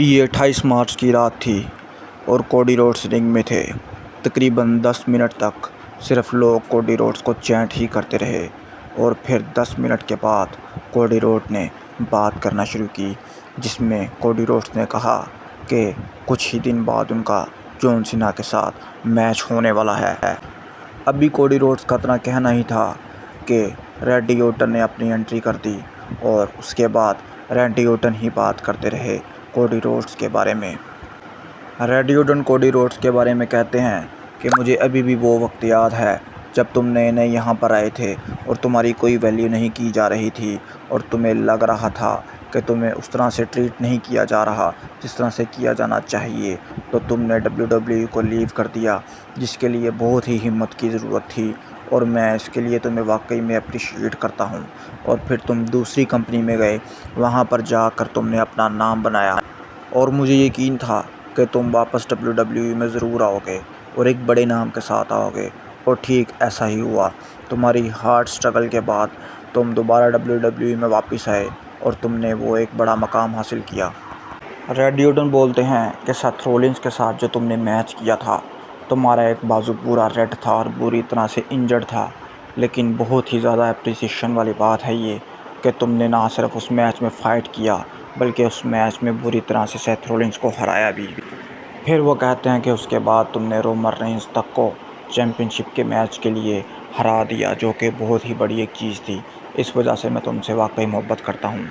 ये 28 मार्च की रात थी और कोडी रोड्स रिंग में थे। तकरीबन 10 मिनट तक सिर्फ लोग कोडी रोड्स को चैंट ही करते रहे और फिर 10 मिनट के बाद कोडी रोड्स ने बात करना शुरू की, जिसमें कोडी रोड्स ने कहा कि कुछ ही दिन बाद उनका जॉन सीना के साथ मैच होने वाला है। अभी कोडी रोड्स का इतना कहना ही था कि रैंडी ऑर्टन ने अपनी एंट्री कर दी और उसके बाद रैंडी ऑर्टन ही बात करते रहे कोडी रोड्स के बारे में। रैंडी ऑर्टन कोडी रोड्स के बारे में कहते हैं कि मुझे अभी भी वो वक्त याद है जब तुम नए नए यहाँ पर आए थे और तुम्हारी कोई वैल्यू नहीं की जा रही थी और तुम्हें लग रहा था कि तुम्हें उस तरह से ट्रीट नहीं किया जा रहा जिस तरह से किया जाना चाहिए, तो तुमने WWE को लीव कर दिया, जिसके लिए बहुत ही हिम्मत की ज़रूरत थी और मैं इसके लिए तुम्हें वाकई में अप्रिशिएट करता हूँ। और फिर तुम दूसरी कंपनी में गए, वहाँ पर जाकर तुमने अपना नाम बनाया और मुझे यकीन था कि तुम वापस WWE में ज़रूर आओगे और एक बड़े नाम के साथ आओगे, और ठीक ऐसा ही हुआ। तुम्हारी हार्ड स्ट्रगल के बाद तुम दोबारा WWE में वापस आए और तुमने वो एक बड़ा मकाम हासिल किया। रैंडी ऑर्टन बोलते हैं कि सेथ रॉलिंस के साथ जो तुमने मैच किया था, तुम्हारा एक बाजू पूरा रेड था और बुरी तरह से इंजर्ड था, लेकिन बहुत ही ज़्यादा अप्रिसिएशन वाली बात है ये कि तुमने ना सिर्फ उस मैच में फ़ाइट किया बल्कि उस मैच में बुरी तरह से सेथ रॉलिंस को हराया भी। फिर वो कहते हैं कि उसके बाद तुमने रोमन रेंस तक को चैम्पियनशिप के मैच के लिए हरा दिया, जो कि बहुत ही बड़ी एक चीज़ थी। इस वजह से मैं तुमसे वाकई मोहब्बत करता हूँ।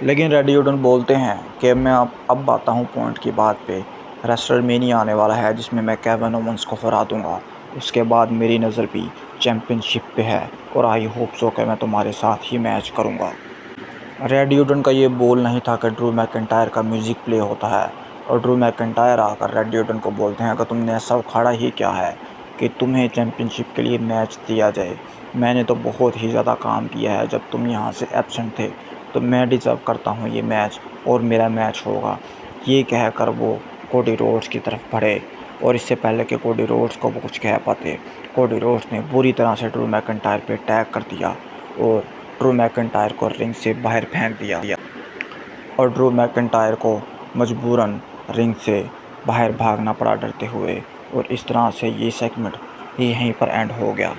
लेकिन रैंडी ऑर्टन बोलते हैं कि मैं अब आता हूँ पॉइंट की बात पे। रेसलमेनिया आने वाला है जिसमें मैं केविन ओवेंस को हरा दूँगा। उसके बाद मेरी नज़र भी चैम्पियनशिप पे है और आई होप सो कि मैं तुम्हारे साथ ही मैच करूँगा। रैंडी ऑर्टन का ये बोल नहीं था कि ड्रू मैकिंटायर का म्यूज़िक प्ले होता है और ड्रू मैकिंटायर आकर रैंडी ऑर्टन को बोलते हैं कि तुमने ऐसा उखाड़ा ही क्या है कि तुम्हें चैम्पियनशिप के लिए मैच दिया जाए। मैंने तो बहुत ही ज़्यादा काम किया है जब तुम यहाँ से एब्सेंट थे, तो मैं डिज़र्व करता हूँ ये मैच और मेरा मैच होगा। ये कहकर वो कोडी रोड्स की तरफ बढ़े और इससे पहले कि कोडी रोड्स को वो कुछ कह पाते, कोडी रोड्स ने बुरी तरह से ड्रू मैकिंटायर पे अटैक कर दिया और ड्रू मैकिंटायर को रिंग से बाहर फेंक दिया और ड्रू मैकिंटायर को मजबूरन रिंग से बाहर भागना पड़ा डरते हुए। और इस तरह से ये सेगमेंट यहीं पर एंड हो गया।